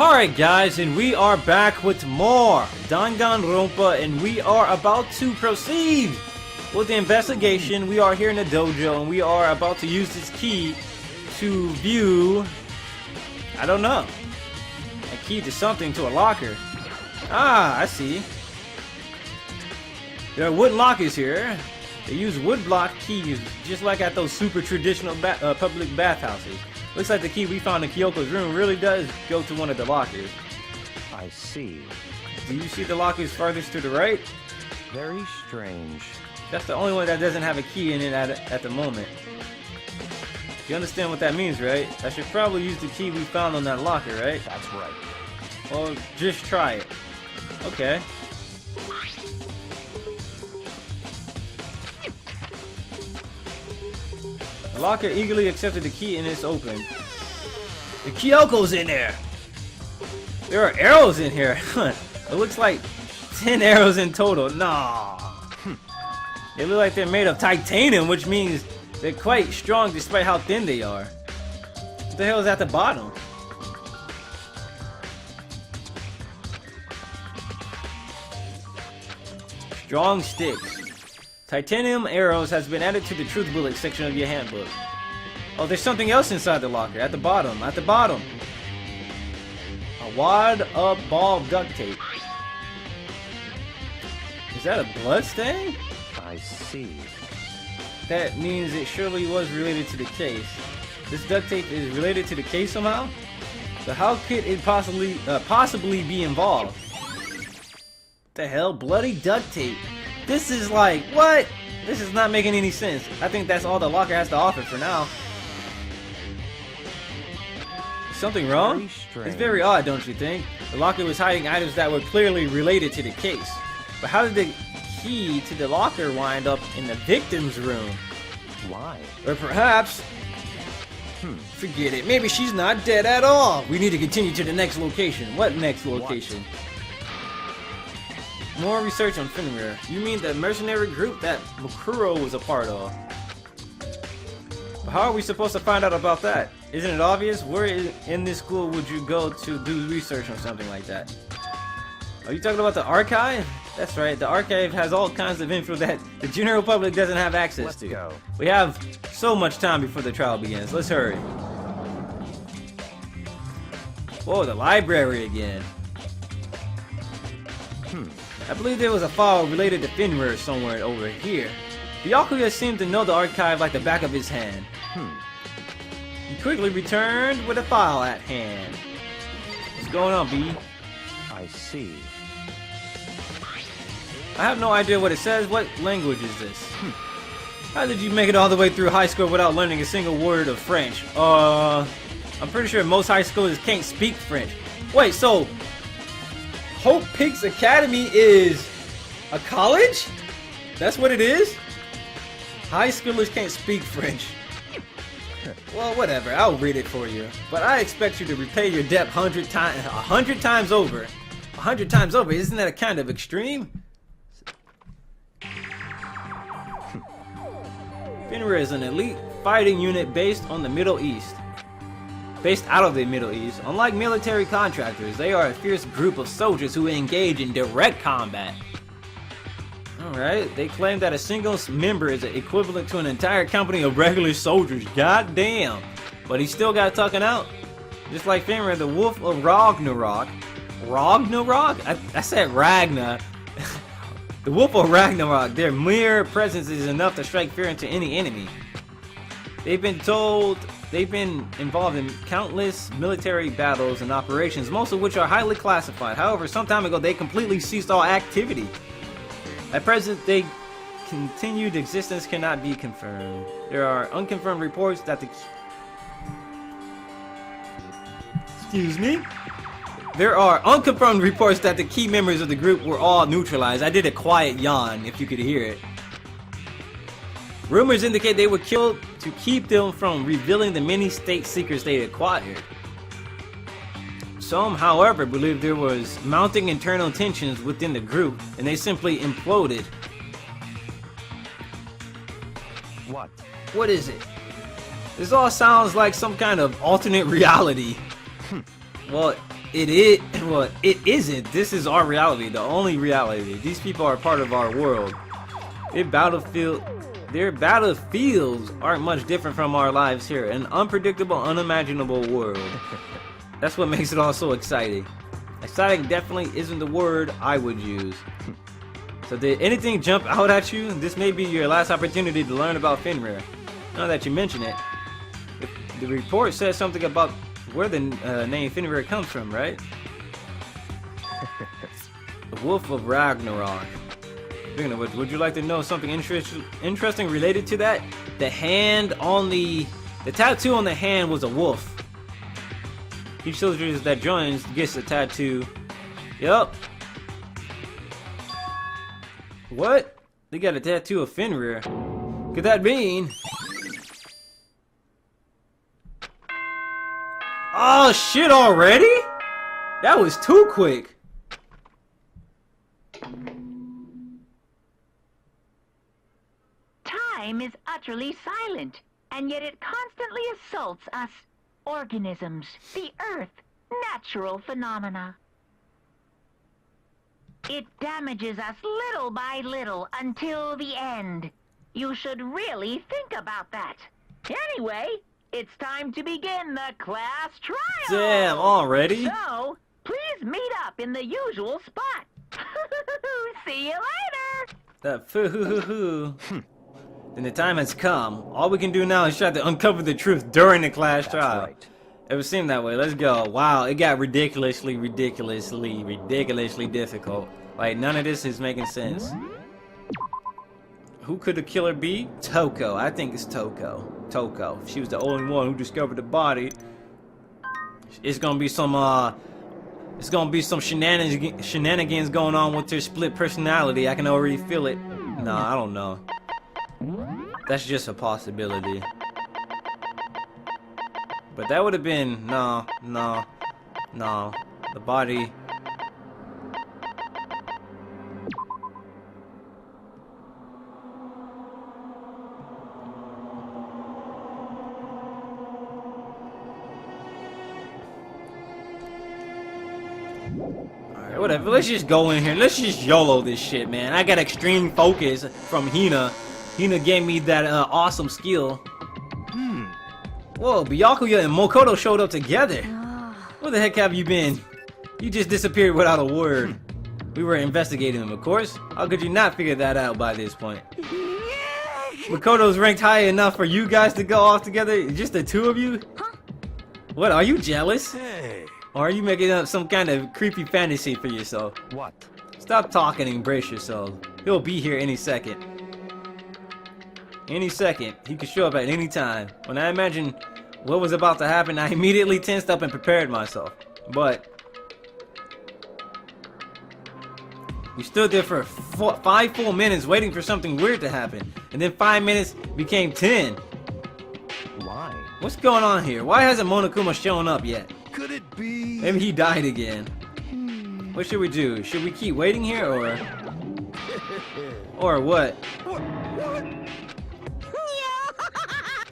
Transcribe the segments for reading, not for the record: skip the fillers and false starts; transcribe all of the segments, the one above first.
Alright guys, and we are back with more Dangan Ronpa, and we are about to proceed with the investigation. We are here in the dojo, and we are about to use this key to view, I don't know, a key to something, to a locker. Ah, I see. There are wooden lockers here. They use wood block keys, just like at those super traditional public bathhouses. Looks like the key we found in Kyoko's room really does go to one of the lockers. I see. Do you see the lockers farthest to the right? Very strange. That's the only one that doesn't have a key in it at the moment. You understand what that means, right? I should probably use the key we found on that locker, right? That's right. Well, just try it. Okay. The locker eagerly accepted the key and it's open. The Kyoko's in there! There are arrows in here. It looks like 10 arrows in total. Nah. They look like they're made of titanium, which means they're quite strong despite how thin they are. What the hell is at the bottom? Strong sticks. Titanium arrows has been added to the truth bullet section of your handbook. Oh, there's something else inside the locker. At the bottom. At the bottom. A wad of ball of duct tape. Is that a blood stain? I see. That means it surely was related to the case. This duct tape is related to the case somehow? So how could it possibly be involved? What the hell? Bloody duct tape. This is like, what? This is not making any sense. I think that's all the locker has to offer for now. Is something wrong? It's very odd, don't you think? The locker was hiding items that were clearly related to the case. But how did the key to the locker wind up in the victim's room? Why? Or perhaps... forget it. Maybe she's not dead at all. We need to continue to the next location. What next location? More research on Fenrir. You mean the mercenary group that Mukuro was a part of? But how are we supposed to find out about that? Isn't it obvious? Where in this school would you go to do research on something like that? Are you talking about the archive? That's right, the archive has all kinds of info that the general public doesn't have access to. Go. We have so much time before the trial begins. Let's hurry. Whoa, the library again. I believe there was a file related to Fenrir somewhere over here. The Yakuza seemed to know the archive like the back of his hand. He quickly returned with a file at hand. What's going on, B? I see. I have no idea what it says. What language is this? How did you make it all the way through high school without learning a single word of French? I'm pretty sure most high schoolers can't speak French. Wait, so Hope Peaks Academy is a college? That's what it is? High schoolers can't speak French. Well, whatever. I'll read it for you. But I expect you to repay your debt 100 times over. 100 times over? Isn't that a kind of extreme? Fenrir is an elite fighting unit based on the Middle East. Based out of the Middle East. Unlike military contractors, they are a fierce group of soldiers who engage in direct combat. Alright, they claim that a single member is equivalent to an entire company of regular soldiers. God damn. But he still got tucking out. Just like Fenrir, the Wolf of Ragnarok. Ragnarok? I said Ragnar. The Wolf of Ragnarok, their mere presence is enough to strike fear into any enemy. They've been involved in countless military battles and operations, most of which are highly classified. However, some time ago they completely ceased all activity. At present, their continued existence cannot be confirmed. There are unconfirmed reports that the... Excuse me? There are unconfirmed reports that the key members of the group were all neutralized. I did a quiet yawn, if you could hear it. Rumors indicate they were killed to keep them from revealing the many state secrets they acquired. Some, however, believe there was mounting internal tensions within the group, and they simply imploded. What? What is it? This all sounds like some kind of alternate reality. Well, It is, well, it isn't. This is our reality, the only reality. These people are part of our world. Their battlefields aren't much different from our lives here. An unpredictable, unimaginable world. That's what makes it all so exciting. Exciting definitely isn't the word I would use. So did anything jump out at you? This may be your last opportunity to learn about Fenrir. Now that you mention it, the report says something about where the name Fenrir comes from, right? The Wolf of Ragnarok. Speaking of which, would you like to know something interesting related to that? The tattoo on the hand was a wolf. Each soldier that joins gets a tattoo. Yup. What? They got a tattoo of Fenrir. Could that mean? Oh shit already? That was too quick. Time is utterly silent, and yet it constantly assaults us, organisms, the earth, natural phenomena. It damages us little by little until the end. You should really think about that. Anyway, it's time to begin the class trial. Damn, already? So, please meet up in the usual spot. See you later. That foo-hoo-hoo-hoo. Then the time has come. All we can do now is try to uncover the truth during the class trial. right. It would seem that way. Let's go. Wow, it got ridiculously difficult. Like, none of this is making sense. Who could the killer be? Toko. I think it's Toko. Toko. She was the only one who discovered the body. It's gonna be some shenanigans going on with her split personality. I can already feel it. Nah, I don't know. That's just a possibility. But that would have been no. The body. Alright, whatever. Let's just go in here. Let's just YOLO this shit, man. I got extreme focus from Hina. Hina gave me that awesome skill. Whoa, Byakuya and Makoto showed up together. Where the heck have you been? You just disappeared without a word. We were investigating him, of course. How could you not figure that out by this point? Makoto's ranked high enough for you guys to go off together? Just the two of you? What, are you jealous? Hey. Or are you making up some kind of creepy fantasy for yourself? What? Stop talking and brace yourself. He'll be here any second. Any second. He could show up at any time. When I imagined what was about to happen, I immediately tensed up and prepared myself. But we stood there for 5 full minutes waiting for something weird to happen. And then 5 minutes became 10. Why? What's going on here? Why hasn't Monokuma shown up yet? Could it be? Maybe he died again. What should we do? Should we keep waiting here or... Or what?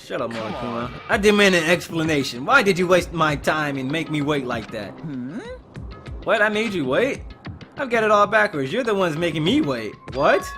Shut up, Monokuma. I demand an explanation. Why did you waste my time and make me wait like that? What? I made you wait? I've got it all backwards. You're the ones making me wait. What?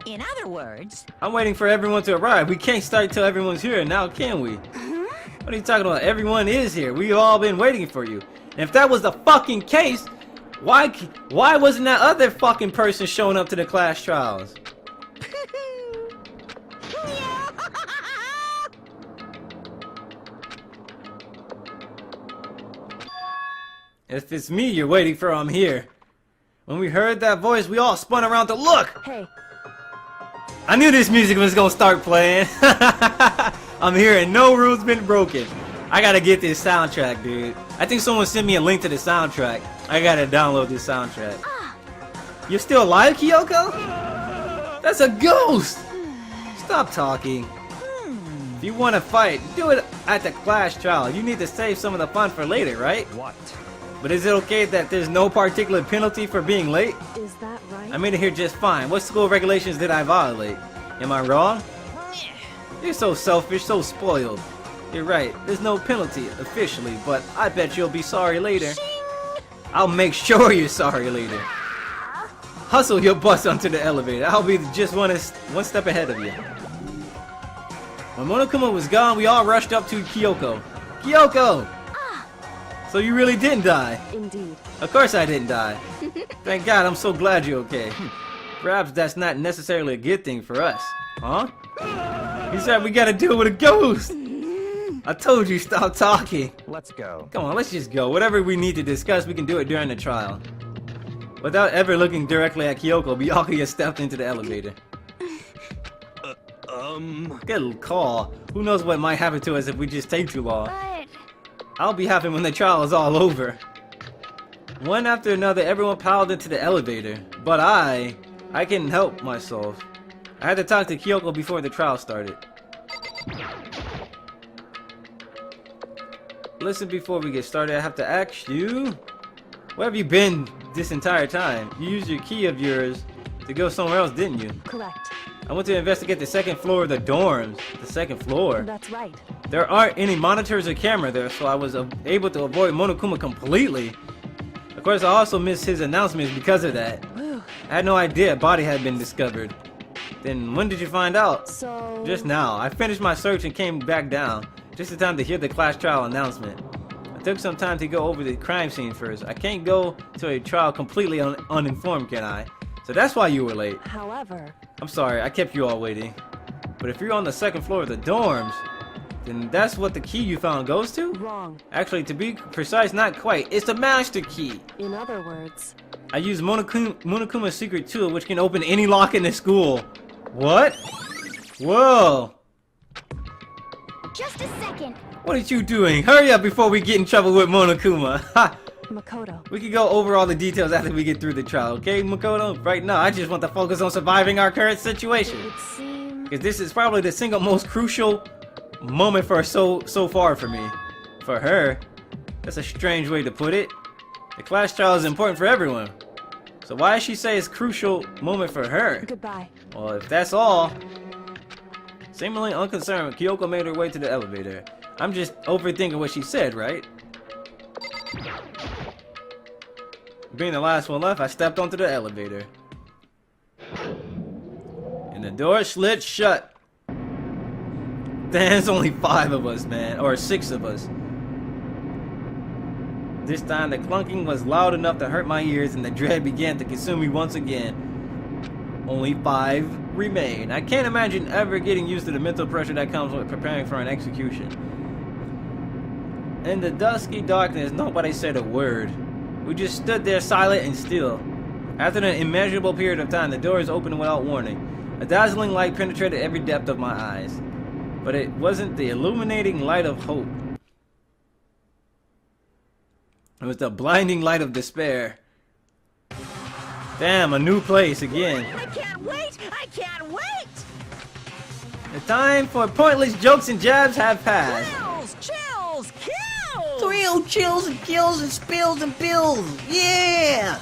In other words, I'm waiting for everyone to arrive. We can't start till everyone's here now, can we? What are you talking about? Everyone is here. We've all been waiting for you. And if that was the fucking case, why wasn't that other fucking person showing up to the class trials? If it's me you're waiting for, I'm here. When we heard that voice, we all spun around to look. hey, I knew this music was gonna start playing. I'm here and no rules been broken. I gotta get this soundtrack, dude. I think someone sent me a link to the soundtrack. I gotta download this soundtrack. You're still alive, Kyoko? That's a ghost! Stop talking. If you want to fight, do it at the class trial. You need to save some of the fun for later, right? What? But is it okay that there's no particular penalty for being late? is that right? I made it here just fine. What school regulations did I violate? Am I wrong? You're so selfish, so spoiled. You're right, there's no penalty officially, but I bet you'll be sorry later. I'll make sure you're sorry later. Hustle your bus onto the elevator. I'll be just one step ahead of you. When Monokuma was gone, we all rushed up to Kyoko. Kyoko! So you really didn't die? Indeed. Of course I didn't die. Thank God, I'm so glad you're okay. Perhaps that's not necessarily a good thing for us. Huh? He said we gotta deal with a ghost! I told you, stop talking. Let's go. Come on, let's just go. Whatever we need to discuss, we can do it during the trial. Without ever looking directly at Kyoko, Byakuya stepped into the elevator. Good call. Who knows what might happen to us if we just take too long. But I'll be happy when the trial is all over. One after another, everyone piled into the elevator. But I couldn't help myself. I had to talk to Kyoko before the trial started. Listen, before we get started, I have to ask you, where have you been this entire time? You used your key of yours to go somewhere else, didn't you? correct. I went to investigate the second floor of the dorms. The second floor? That's right. There aren't any monitors or camera there, so I was able to avoid Monokuma completely. Of course, I also missed his announcements because of that. Whew. I had no idea a body had been discovered. Then when did you find out? So Just now. I finished my search and came back down, just in time to hear the class trial announcement. I took some time to go over the crime scene first. I can't go to a trial completely uninformed, can I? So that's why you were late. however, I'm sorry, I kept you all waiting. But if you're on the second floor of the dorms, then that's what the key you found goes to? wrong. Actually, to be precise, not quite. It's the master key. In other words, I use Monokuma's secret tool, which can open any lock in the school. What? Whoa! Just a second. What are you doing? Hurry up before we get in trouble with Monokuma. Ha! Makoto. We can go over all the details after we get through the trial, okay, Makoto? Right now, I just want to focus on surviving our current situation. It would seem Because this is probably the single most crucial moment for so far for me. For her, that's a strange way to put it. The class trial is important for everyone. So why does she say it's crucial moment for her? goodbye. Well, if that's all, seemingly unconcerned, Kyoko made her way to the elevator. I'm just overthinking what she said, right? Being the last one left, I stepped onto the elevator. And the door slid shut. There's only 5 of us, man. Or 6 of us. This time the clunking was loud enough to hurt my ears and the dread began to consume me once again. Only 5 remain. I can't imagine ever getting used to the mental pressure that comes with preparing for an execution. In the dusky darkness, nobody said a word. We just stood there silent and still. After an immeasurable period of time, the doors opened without warning. A dazzling light penetrated every depth of my eyes. But it wasn't the illuminating light of hope. It was the blinding light of despair. Damn, a new place again. I can't wait! I can't wait! The time for pointless jokes and jabs have passed. Chills! Chills! Kills! Thrill, chills, and kills, and spills, and bills. Yeah!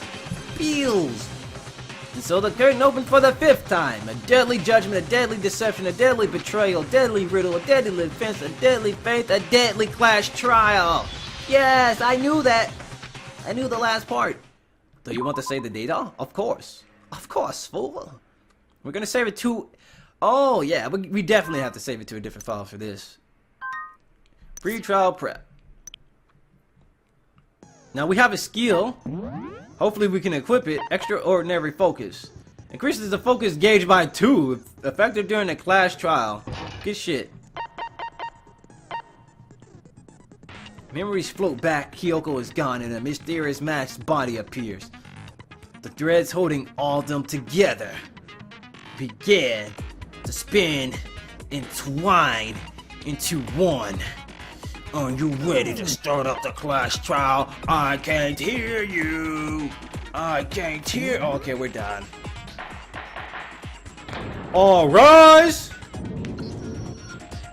Peels. And so the curtain opened for the 5th time. A deadly judgment, a deadly deception, a deadly betrayal, a deadly riddle, a deadly defense, a deadly faith, a deadly clash trial. Yes, I knew that. I knew the last part. Do you want to save the data? Of course. Of course, fool. We're gonna save it to... Oh, yeah, we definitely have to save it to a different file for this. Pre-trial prep. Now we have a skill. Hopefully we can equip it. Extraordinary focus. Increases the focus gauge by 2. Effective during a clash trial. Good shit. Memories float back. Kyoko is gone and a mysterious masked body appears. The threads holding all them together began to spin, entwine into one. Are you ready to start up the class trial? I can't hear you. I can't hear. Okay, we're done. All rise.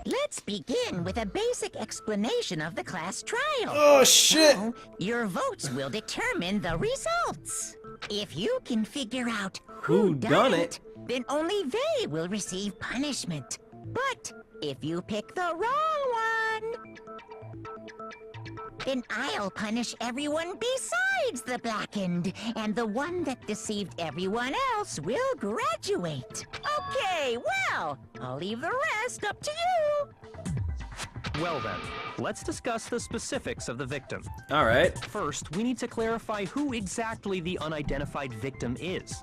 Let's begin with a basic explanation of the class trial. Oh shit. Now, your votes will determine the results. If you can figure out who done it, then only they will receive punishment. But if you pick the wrong one, Then I'll punish everyone besides the blackened, and the one that deceived everyone else will graduate. Okay, well, I'll leave the rest up to you. Well then, let's discuss the specifics of the victim. Alright. First, we need to clarify who exactly the unidentified victim is.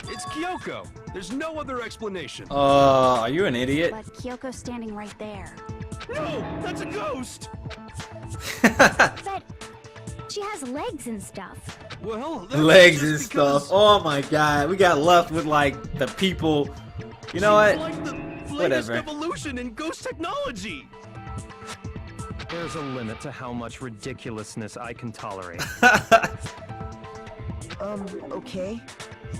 It's Kyoko. There's no other explanation. Are you an idiot? But Kyoko's standing right there. No, that's a ghost. But she has legs and stuff. Well, that's Legs just and because stuff. Oh my god. We got left with like the people. You know she's what? like the latest Whatever. evolution in ghost technology. There's a limit to how much ridiculousness I can tolerate. Okay.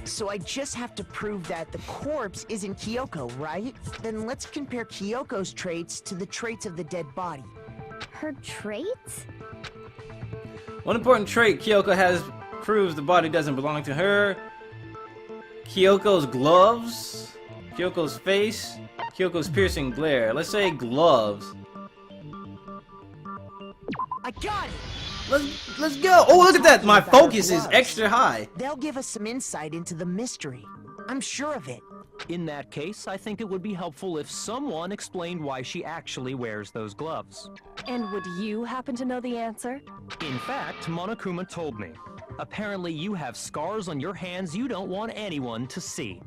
So I just have to prove that the corpse isn't Kyoko, right? Then let's compare Kyoko's traits to the traits of the dead body. Her traits? One important trait Kyoko has proves the body doesn't belong to her. Kyoko's gloves, Kyoko's face, Kyoko's piercing glare. Let's say gloves. I got it! Let's go. Oh, look at that. My focus is extra high. They'll give us some insight into the mystery. I'm sure of it. In that case, I think it would be helpful if someone explained why she actually wears those gloves. And would you happen to know the answer? In fact, Monokuma told me. Apparently you have scars on your hands you don't want anyone to see.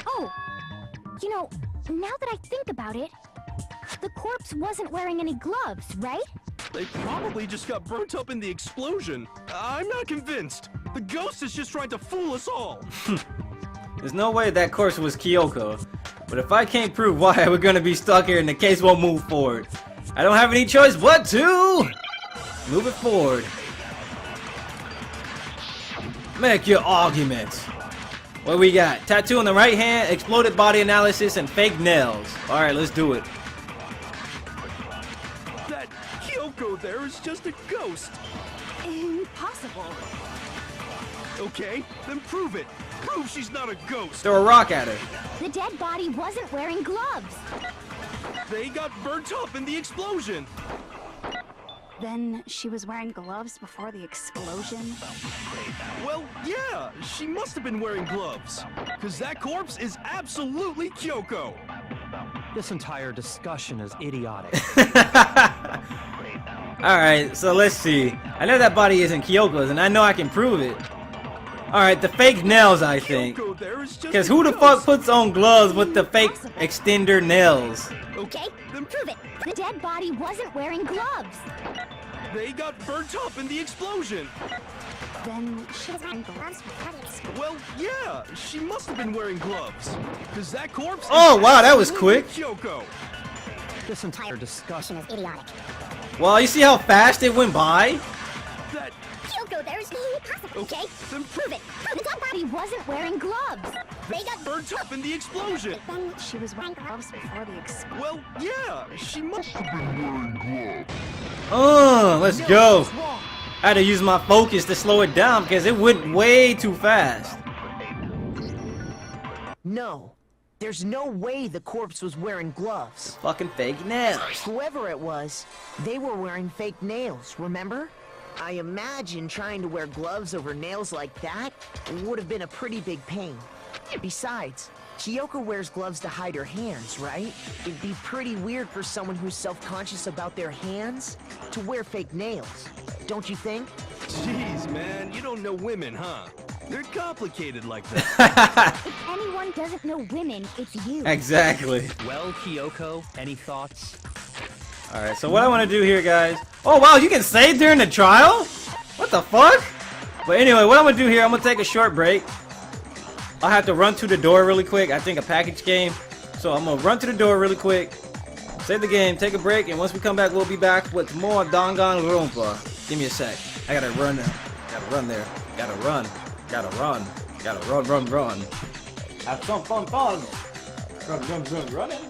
Oh, you know, now that I think about it, the corpse wasn't wearing any gloves, right? They probably just got burnt up in the explosion. I'm not convinced. The ghost is just trying to fool us all. There's no way that corpse was Kyoko. But if I can't prove why, we're gonna be stuck here and the case won't move forward. I don't have any choice but to move it forward. Make your argument. What we got? Tattoo on the right hand, exploded body analysis, and fake nails. Alright, let's do it. That Kyoko there is just a ghost. Impossible. Okay, then prove it. Prove she's not a ghost. Throw a rock at her. The dead body wasn't wearing gloves. They got burnt up in the explosion. Then she was wearing gloves before the explosion? Well, yeah, she must have been wearing gloves. Because that corpse is absolutely Kyoko. This entire discussion is idiotic. Alright, so let's see. I know that body isn't Kyoko's, and I know I can prove it. Alright, the fake nails, I think. Kyoko there is just Because a who the ghost. fuck puts on gloves with the fake extender nails? Okay, Then prove it. The dead body wasn't wearing gloves. they got burnt up in the explosion. Then she was wearing gloves before the explosion? Well, yeah, she must have been wearing gloves. Because that corpse Oh, is wow, that was absolutely quick. Kyoko. This entire discussion Is idiotic. Well, you see how fast it went by? That Kyoko, there's impossible. Okay, then prove it. The dead body wasn't wearing gloves. They got burnt up in the explosion. Then she was wearing gloves before the explosion? Well, yeah, she must have been. Let's go. I had to use my focus to slow it down because it went way too fast. No. There's no way the corpse was wearing gloves. Fucking fake nails. Whoever it was, they were wearing fake nails, remember? I imagine trying to wear gloves over nails like that would have been a pretty big pain. Besides, Kyoko wears gloves to hide her hands, right? It'd be pretty weird for someone who's self-conscious about their hands to wear fake nails. Don't you think? Jeez, man, you don't know women, huh? They're complicated like that. If anyone doesn't know women, it's you. Exactly. Well, Kyoko, any thoughts? Alright, so what I want to do here, guys... Oh, wow, you can save during the trial? What the fuck? But anyway, what I'm going to do here, I'm going to take a short break. I'll have to run to the door really quick. I think a package came. So I'm going to run to the door really quick. Save the game, take a break, and once we come back, we'll be back with more Dangan Ronpa. Give me a sec. I gotta run now. Gotta run there. Gotta run. Gotta run. Gotta run. Have some fun. Run, running.